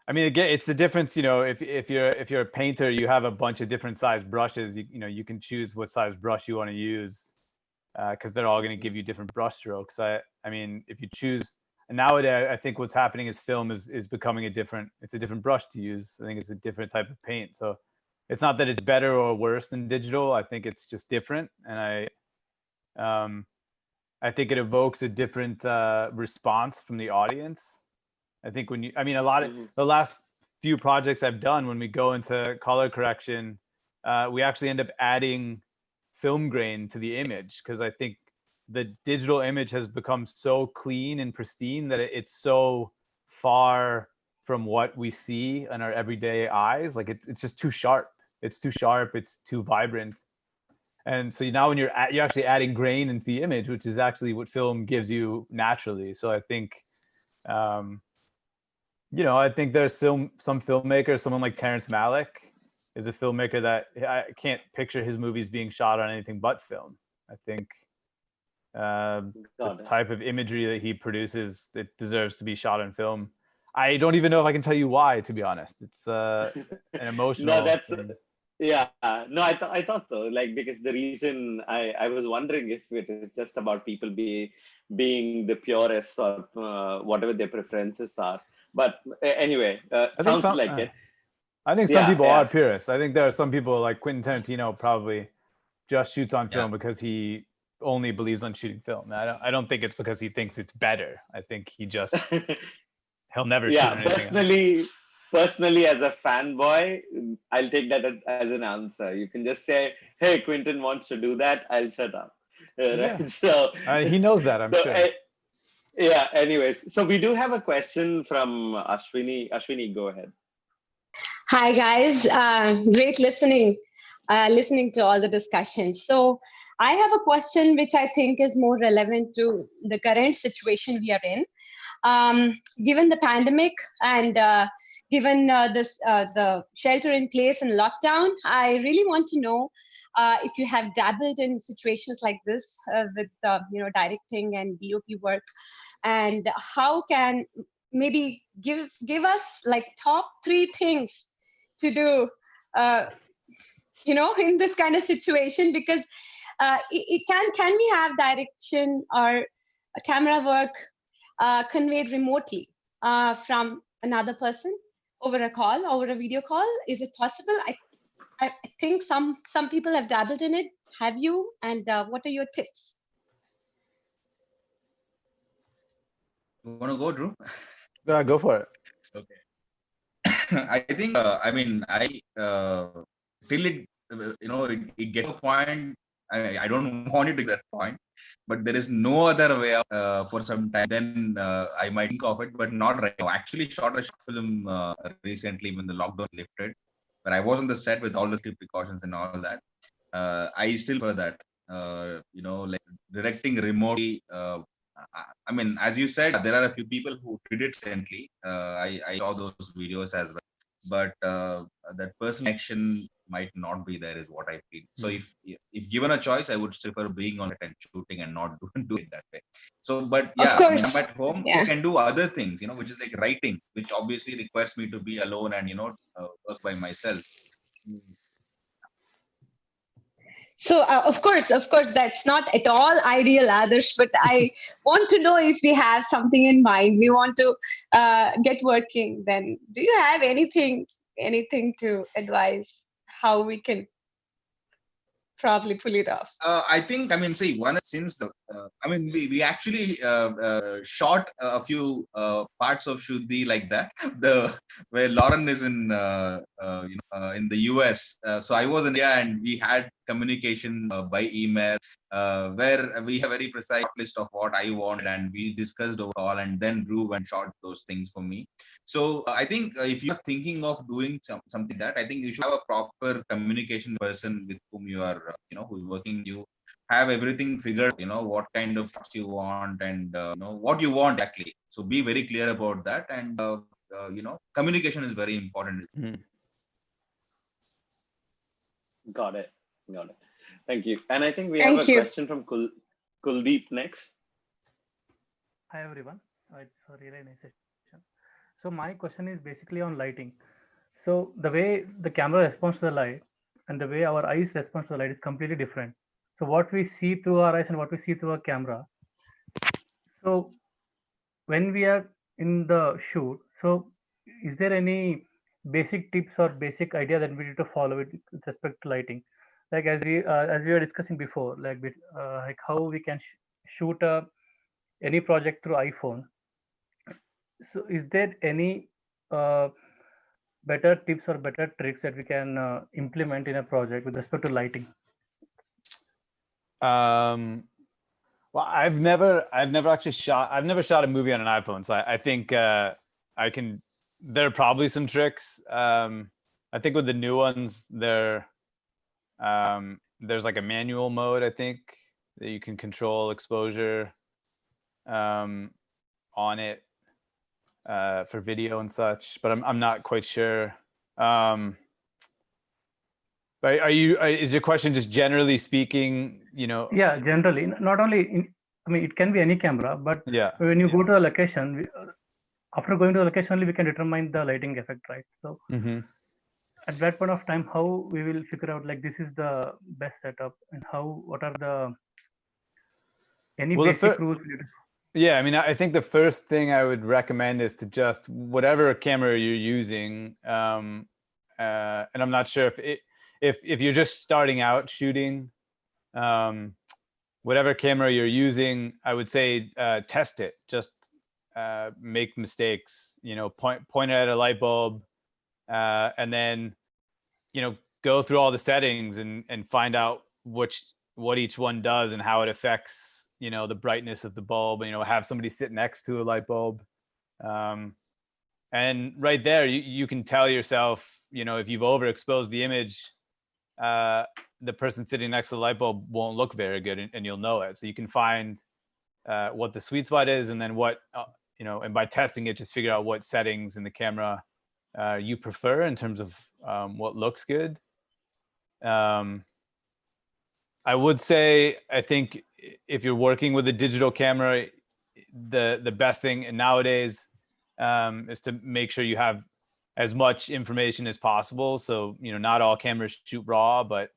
I mean, again, it's the difference. If you're a painter, you have a bunch of different size brushes. You can choose what size brush you want to use, because they're all going to give you different brush strokes. I mean, if you choose. And nowadays, I think what's happening is film is becoming a different brush to use. I think it's a different type of paint. So it's not that it's better or worse than digital. I think it's just different. And I think it evokes a different response from the audience. I think a lot of the last few projects I've done, when we go into color correction, we actually end up adding film grain to the image, because I think the digital image has become so clean and pristine that it's so far from what we see in our everyday eyes. Like it's just too sharp. It's too sharp. It's too vibrant. And so now when you're actually adding grain into the image, which is actually what film gives you naturally. So I think, I think there's some filmmakers, someone like Terrence Malick is a filmmaker that I can't picture his movies being shot on anything but film. I think the type of imagery that he produces, it deserves to be shot on film. I don't even know if I can tell you why, to be honest. It's an emotional. No, that's yeah. No, I thought so. Like, because the reason I was wondering if it is just about people being the purists or whatever their preferences are. But anyway, sounds like it. I think some people are purists. I think there are some people like Quentin Tarantino probably just shoots on film because he only believes on shooting film. I don't think it's because he thinks it's better. I think he just he'll never shoot anything personally, as a fanboy, I'll take that as an answer. You can just say, hey, Quentin wants to do that, I'll shut up. Right? So he knows that, I'm sure. Anyways, so we do have a question from Ashwini, go ahead. Hi guys, great listening to all the discussions. So I have a question which I think is more relevant to the current situation we are in. Given the pandemic and given the shelter in place and lockdown, I really want to know if you have dabbled in situations like this with directing and DOP work, and how can maybe give us like top 3 things to do in this kind of situation, because can we have direction or camera work conveyed remotely from another person over a call, over a video call? Is it possible? I think some people have dabbled in it. Have you? And what are your tips? You want to go, Drew? Go for it. Okay. I think till it gets to a point. I don't want it to that point, but there is no other way for some time. Then I might think of it, but not right now. I actually shot a short film recently when the lockdown lifted, but I was on the set with all the precautions and all that. I still prefer that. Like directing remotely. As you said, there are a few people who did it recently. I saw those videos as well. but that personal connection might not be there, is what I feel. So if given a choice, I would prefer being on set and shooting and not do it that way. So, but Of yeah, when I'm course. at home, I Yeah. can do other things, which is like writing, which obviously requires me to be alone and work by myself. So of course, that's not at all ideal, Adarsh. But I want to know if we have something in mind. We want to get working. Then, do you have anything to advise how we can probably pull it off? I think, I mean, see, one since the, I mean, we actually shot a few parts of Shuddhi like that. The where Lauren is in the US, so I was in India, and we had communication by email, where we have a very precise list of what I wanted, and we discussed overall, and then Drew and shot those things for me. So I think if you're thinking of doing something like that, I think you should have a proper communication person with whom you are, who's working with you, have everything figured, what kind of shots you want, and what you want exactly. So be very clear about that, and communication is very important. Got it. Got it. Thank you. And I think we have Thank a you. question from Kuldeep next. Hi everyone, it's a really nice session. So my question is basically on lighting. So the way the camera responds to the light and the way our eyes respond to the light is completely different. So what we see through our eyes and what we see through our camera. So when we are in the shoot, so is there any basic tips or basic idea that we need to follow with respect to lighting? Like as we were discussing before, like how we can shoot any project through iPhone. So is there any better tips or better tricks that we can implement in a project with respect to lighting? Well, I've never actually shot a movie on an iPhone, so I think I can. There are probably some tricks. I think with the new ones, there's like a manual mode, I think, that you can control exposure on it for video and such, but I'm not quite sure. But is your question just generally speaking, Yeah, generally, not only I mean, it can be any camera, but yeah, when you go to a location, after going to the location only we can determine the lighting effect, right? So at that point of time, how we will figure out like this is the best setup, and what are any basic rules? Yeah, I mean, I think the first thing I would recommend is to just, whatever camera you're using, and I'm not sure if you're just starting out shooting, whatever camera you're using, I would say test it. Just make mistakes. Point it at a light bulb, and then go through all the settings and find out what each one does and how it affects the brightness of the bulb. Have somebody sit next to a light bulb, and right there you can tell yourself, if you've overexposed the image, the person sitting next to the light bulb won't look very good, and you'll know it. So you can find what the sweet spot is, and then and by testing it, just figure out what settings in the camera you prefer in terms of what looks good. I would say, I think if you're working with a digital camera, the best thing nowadays is to make sure you have as much information as possible. So, not all cameras shoot RAW, but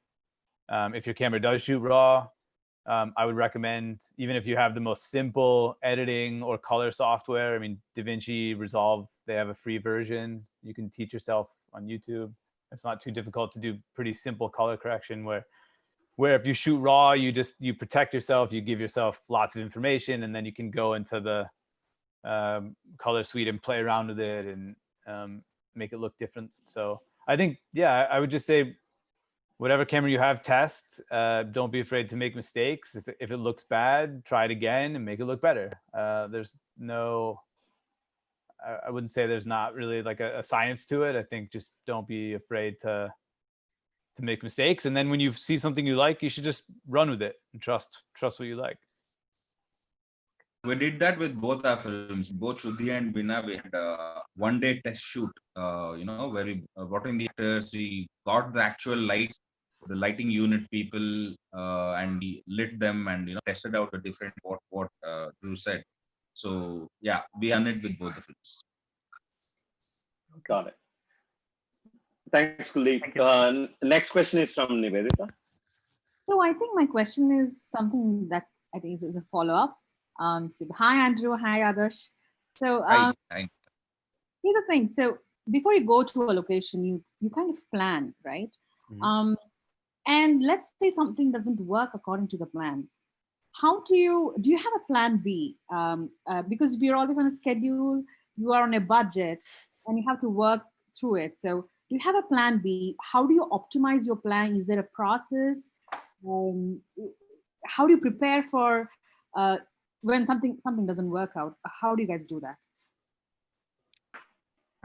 if your camera does shoot RAW, I would recommend, even if you have the most simple editing or color software, I mean, DaVinci, Resolve, they have a free version. You can teach yourself on YouTube. It's not too difficult to do pretty simple color correction where if you shoot RAW, you protect yourself, you give yourself lots of information, and then you can go into the color suite and play around with it and make it look different. So I think, yeah, I would just say, whatever camera you have, test. Don't be afraid to make mistakes. If it looks bad, try it again and make it look better. There's no, I wouldn't say there's not really like a science to it. I think just don't be afraid to make mistakes. And then when you see something you like, you should just run with it and trust what you like. We did that with both our films, both Shuddhi and Bina. We had a one-day test shoot, where we brought in the actors, we got the actual lights, the lighting unit people, and we lit them and tested out the different what Drew said. So yeah, we done it with both the films. Got it. Thanks, Kuldeep. Thank you. Next question is from Nivedita. So I think my question is something that I think is a follow-up. So hi, Andrew. Hi, Adarsh. So I here's the thing. So before you go to a location, you kind of plan, right? Mhm. And let's say something doesn't work according to the plan. How do you have a plan B? Because we're always on a schedule, you are on a budget, and you have to work through it. So do you have a plan B? How do you optimize your plan? Is there a process? Um, how do you prepare for when something doesn't work out? How do you guys do that?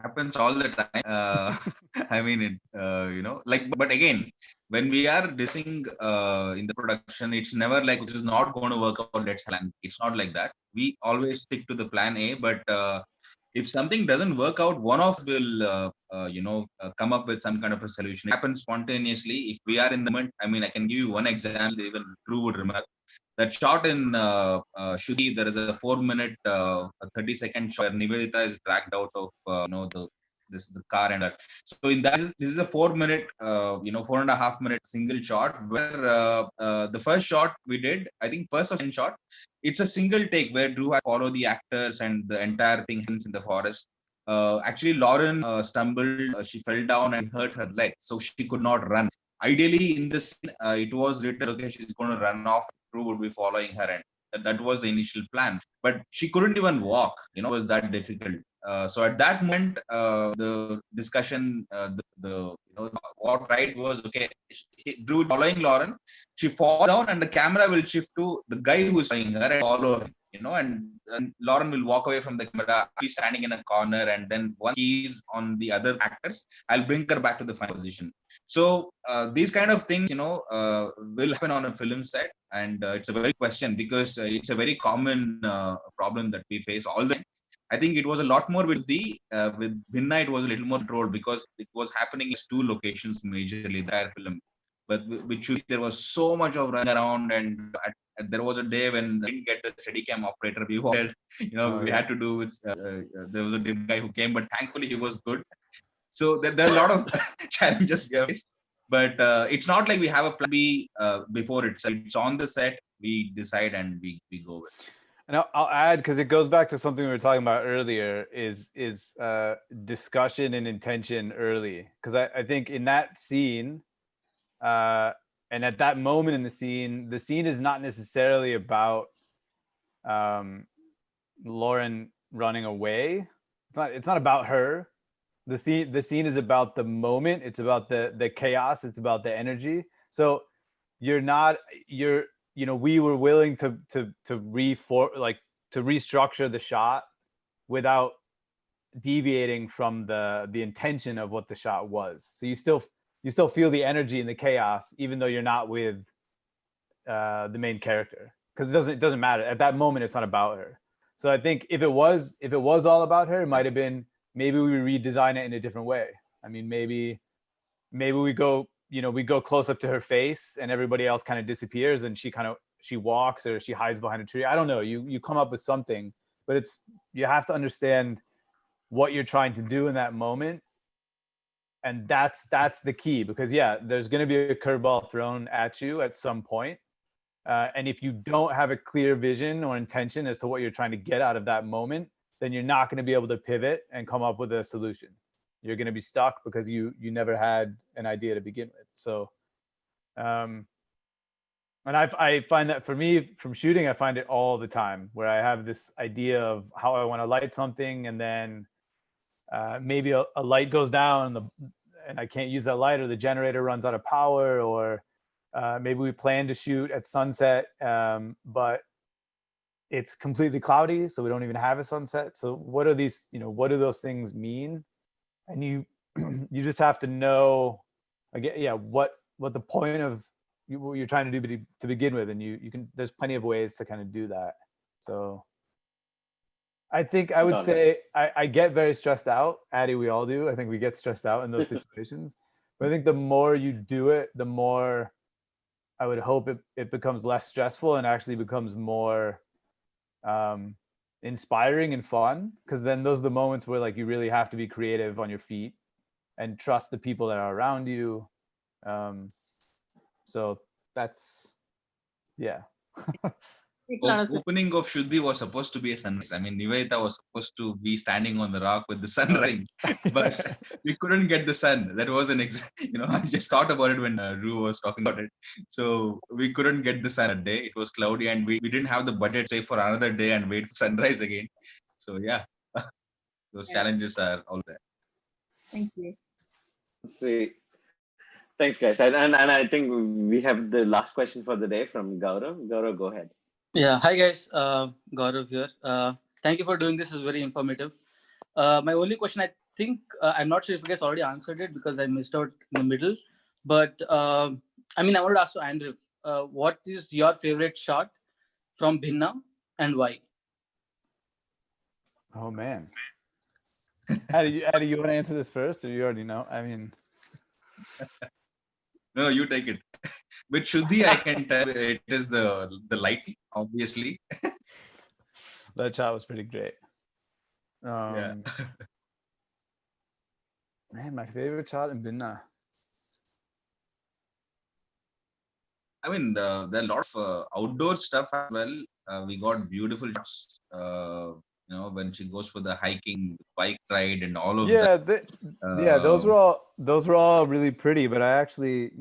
happens all the time. I mean, but again, when we are dissing in the production, it's never like this is not going to work out. Let's plan. It's not like that. We always stick to the plan A. But if something doesn't work out, one of us will, come up with some kind of a solution. It happens spontaneously. If we are in the moment, I mean, I can give you one example. Even Drew would remember that shot in Shuddhi. There is a 4 minute, 30-second shot where Nivedita is dragged out of the car and that. So in that, this is a 4 minute, 4.5 minute single shot where the first shot we did, I think first or second shot, it's a single take where Drew has to follow the actors and the entire thing happens in the forest. Actually, Lauren stumbled, she fell down and hurt her leg, so she could not run. Ideally, in this scene, it was written, okay, she's going to run off. Drew would be following her, and that was the initial plan. But she couldn't even walk. It was that difficult. So at that moment, the discussion, what right was okay. Drew following Lauren, she falls down, and the camera will shift to the guy who is following her and follow her. And Lauren will walk away from the camera, be standing in a corner, and then once he's on the other actors, I'll bring her back to the final position. So these kind of things, will happen on a film set, and it's a very question because it's a very common problem that we face all the time. I think it was a lot more with Bhinna. It was a little more controlled because it was happening in two locations majorly the entire film. But with Shuddhi, there was so much of running around, and there was a day when we didn't get the Steadicam operator. We wanted, we had to do with. There was a guy who came, but thankfully he was good. So there are a lot of challenges here, but it's not like we have a plan B before it's on the set. We decide and we go with. And I'll add, because it goes back to something we were talking about earlier, is discussion and intention early. Because I think in that scene, and at that moment in the scene is not necessarily about Lauren running away. It's not about her. The scene is about the moment. It's about the chaos. It's about the energy. So we were willing to restructure the shot without deviating from the intention of what the shot was. So you still feel the energy and the chaos, even though you're not with the main character, because it doesn't matter at that moment. It's not about her. So I think if it was all about her, it might have been, maybe we redesign it in a different way. I mean, maybe we go close up to her face and everybody else kind of disappears and she walks or she hides behind a tree. I don't know. You come up with something, but you have to understand what you're trying to do in that moment. And that's the key, because there's going to be a curveball thrown at you at some point. And if you don't have a clear vision or intention as to what you're trying to get out of that moment, then you're not going to be able to pivot and come up with a solution. You're going to be stuck because you never had an idea to begin with. So, and I find that for me from shooting, I find it all the time where I have this idea of how I want to light something, and then maybe a light goes down and I can't use that light, or the generator runs out of power, or maybe we plan to shoot at sunset, but it's completely cloudy, so we don't even have a sunset. So what are these, what do those things mean? And you just have to know, again, what the point of what you're trying to do to begin with, and you can. There's plenty of ways to kind of do that. So I think I would Got it. say I get very stressed out. Addy, we all do. I think we get stressed out in those situations. But I think the more you do it, the more I would hope it becomes less stressful and actually becomes more inspiring and fun. Because then those are the moments where like you really have to be creative on your feet and trust the people that are around you. So that's, yeah. Makes a lot of sense. Opening of Shuddhi was supposed to be a sunrise. I mean, Nivedita was supposed to be standing on the rock with the sun rising, but we couldn't get the sun. That was I just thought about it when Ru was talking about it. So we couldn't get the sun a day. It was cloudy and we didn't have the budget to stay for another day and wait for sunrise again. So yeah, those challenges are all there. Thank you. See, thanks, guys. And I think we have the last question for the day from Gaurav. Gaurav, go ahead. Yeah, hi guys, Gaurav here. Thank you for doing this. It's very informative. My only question, I think, I'm not sure if you guys already answered it because I missed out in the middle. But I wanted to ask to Andrew, what is your favorite shot from Bhinna and why? Oh man. Addy, you want to answer this first, or you already know? I mean, No, you take it. With Shuddhi, I can tell it is the lighting, obviously. that shot was pretty great. Yeah. Man, my favorite shot in Binna. I mean, there are a lot of outdoor stuff as well. We got beautiful shots. When she goes for the hiking, bike ride, and all of that. Those were all really pretty. But I actually,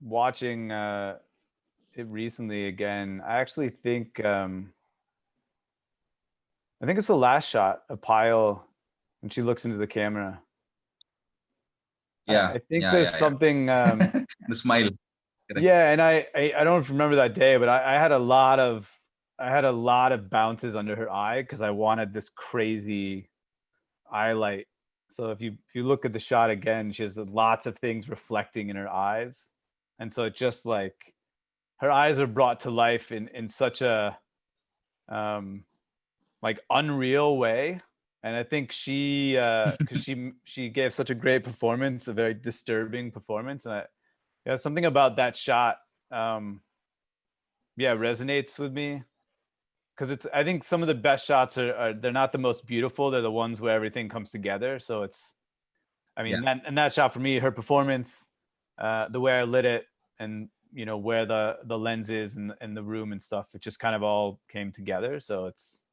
watching it recently again, I actually think it's the last shot of Pyle when she looks into the camera. Yeah, I think there's something. The smile. Correct. Yeah, and I don't remember that day, but I had a lot of bounces under her eye because I wanted this crazy eye light. So if you look at the shot again, she has lots of things reflecting in her eyes, and so it just like her eyes are brought to life in such a like unreal way. And I think she because she gave such a great performance, a very disturbing performance, and something about that shot resonates with me. Because I think some of the best shots are they're not the most beautiful. They're the ones where everything comes together. So that shot for me, her performance, the way I lit it, and where the lens is and the room and stuff, it just kind of all came together. So it's,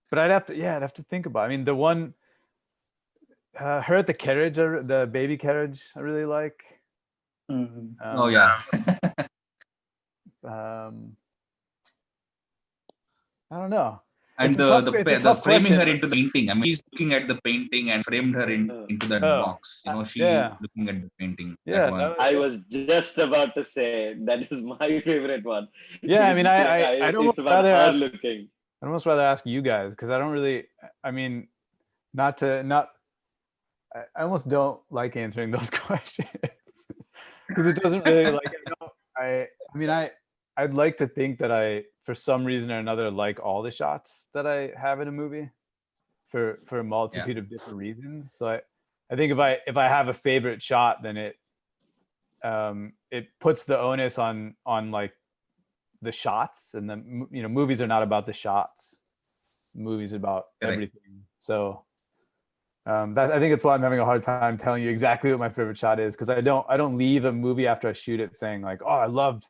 but I'd have to think about. I mean, the one, her at the carriage, the baby carriage, I really like. Mm-hmm. Oh yeah. I don't know. And the framing her into the painting. I mean, he's looking at the painting and framed her into that box. She's looking at the painting. Yeah, I was just about to say that is my favorite one. Yeah, I mean, I'd almost rather ask. Looking. I'd almost rather ask you guys because I don't really. I mean, I almost don't like answering those questions because it doesn't really like. I'd like to think that I, for some reason or another, like all the shots that I have in a movie for a multitude of different reasons. So I think if I have a favorite shot, then it puts the onus on like the shots, and then movies are not about the shots. Movies about everything. So I think that's why I'm having a hard time telling you exactly what my favorite shot is, because I don't leave a movie after I shoot it saying like, oh, I loved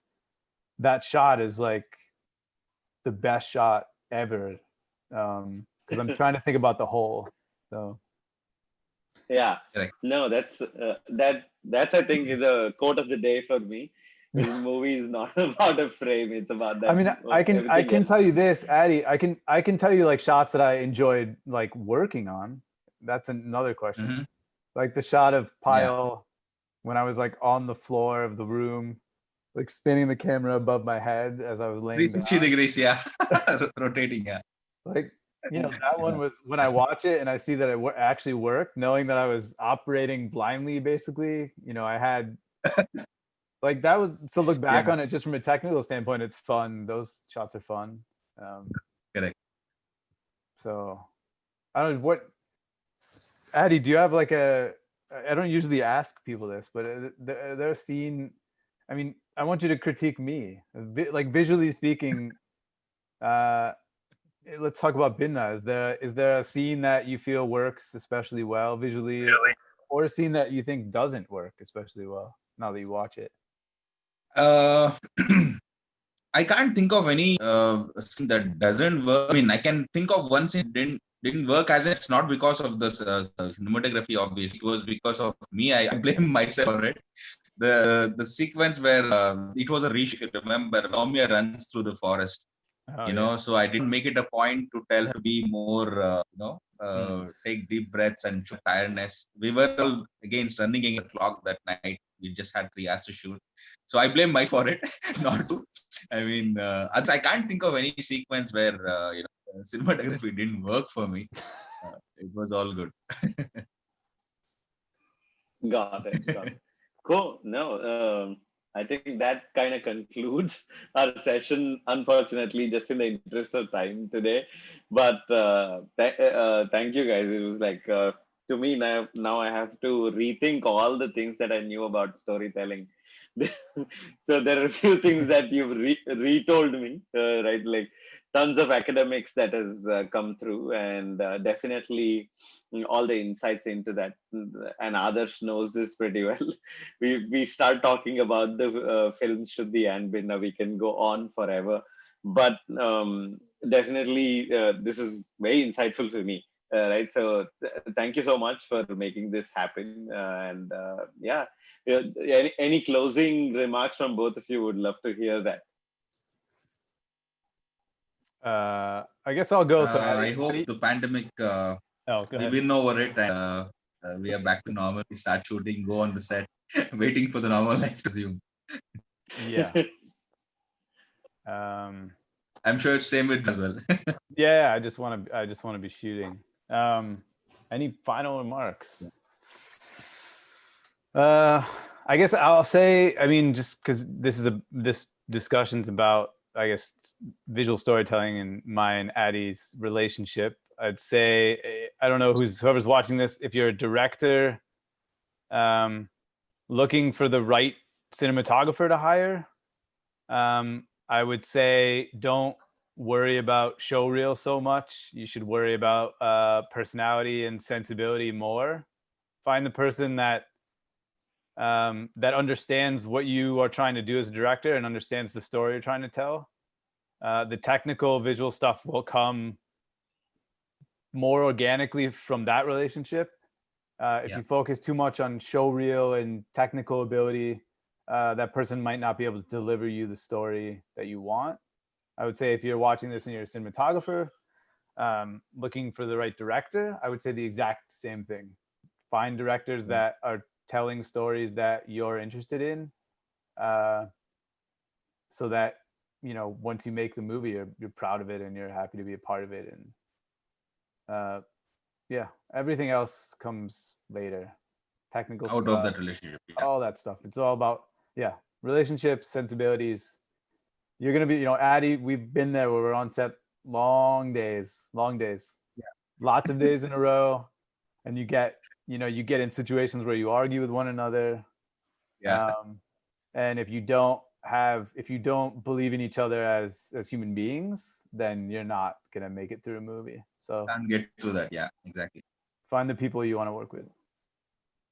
that shot is like the best shot ever, because I'm trying to think about the whole. So no, that's I think is a quote of the day for me. This movie is not about a frame; it's about that. I mean, I can tell you this, Addy. I can tell you like shots that I enjoyed like working on. That's another question. Mm-hmm. Like the shot of Pyle when I was like on the floor of the room, like spinning the camera above my head as I was laying 360 degrees, rotating, Like, that one was when I watch it and I see that it actually worked, knowing that I was operating blindly, basically. I had like that was, to look back Yeah. on it just from a technical standpoint, it's fun. Those shots are fun. Correct. So I don't know what, Addy, do you have like a, I don't usually ask people this, but there a scene, I mean, I want you to critique me, like visually speaking. Let's talk about Binna. Is there a scene that you feel works especially well visually, or a scene that you think doesn't work especially well now that you watch it? Uh, I can't think of any scene that doesn't work. I mean, I can think of one scene didn't work, as it's not because of the cinematography. Obviously, it was because of me. I blame myself for it. The sequence where it was a reshoot. If you remember, Romeo runs through the forest. Oh, So I didn't make it a point to tell her to be more, take deep breaths and show tiredness. We were all against running against the clock that night. We just had 3 hours to shoot. So I blame myself for it, not to. I mean, I can't think of any sequence where, cinematography didn't work for me. It was all good. Got it. Cool. No, I think that kind of concludes our session, unfortunately, just in the interest of time today. But thank you guys. It was like, to me, now I have to rethink all the things that I knew about storytelling. So there are a few things that you've retold me, right? Like tons of academics that has come through, and definitely all the insights into that. And Adarsh knows this pretty well. We start talking about the films Shuddhi and Binna, we can go on forever. But definitely, this is very insightful for me. Right. So thank you so much for making this happen. And yeah, any closing remarks from both of you? Would love to hear that. I guess I'll go. So I hope the pandemic, go we ahead. win over it, and we are back to normal. We start shooting, go on the set, waiting for the normal life to resume. Yeah. I'm sure it's same with as well. Yeah, I just want to be shooting. Any final remarks? I guess I'll say, I mean, just because this discussion's about, I guess, visual storytelling and my and Addy's relationship. I'd say, I don't know whoever's watching this, if you're a director, looking for the right cinematographer to hire, I would say don't worry about showreel so much. You should worry about personality and sensibility more. Find the person that understands what you are trying to do as a director and understands the story you're trying to tell. The technical visual stuff will come more organically from that relationship. If you focus too much on showreel and technical ability, that person might not be able to deliver you the story that you want. I would say if you're watching this and you're a cinematographer, looking for the right director, I would say the exact same thing. Find directors that are telling stories that you're interested in, so that, once you make the movie, you're proud of it and you're happy to be a part of it. And everything else comes later. Technical Out stuff, of that relationship. all that stuff. It's all about relationships, sensibilities. You're gonna be, Addy, we've been there where we're on set long days, lots of days in a row, and you get in situations where you argue with one another. And if you don't believe in each other as human beings, then you're not gonna make it through a movie. So Can't get through that. Yeah, exactly. Find the people you want to work with.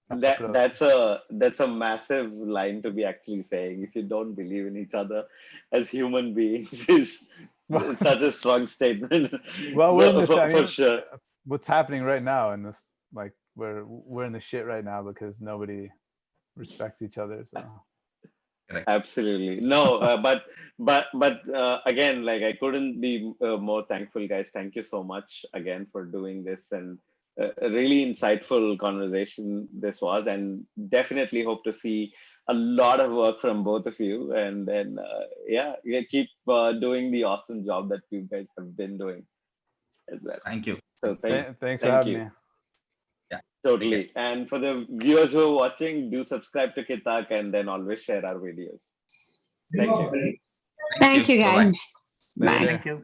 That's a massive line to be actually saying. If you don't believe in each other as human beings, is such a strong statement. Well, we're in this, for sure. What's happening right now in this, like, we're in the shit right now because nobody respects each other. So absolutely no, but again, like, I couldn't be more thankful, guys. Thank you so much again for doing this, and a really insightful conversation this was, and definitely hope to see a lot of work from both of you. And then keep doing the awesome job that you guys have been doing as well. Thank you. So thanks for having me. Totally. And for the viewers who are watching, do subscribe to Kitak and then always share our videos. Thank you. Thank you, Bye-bye. guys. Bye. Later. Thank you.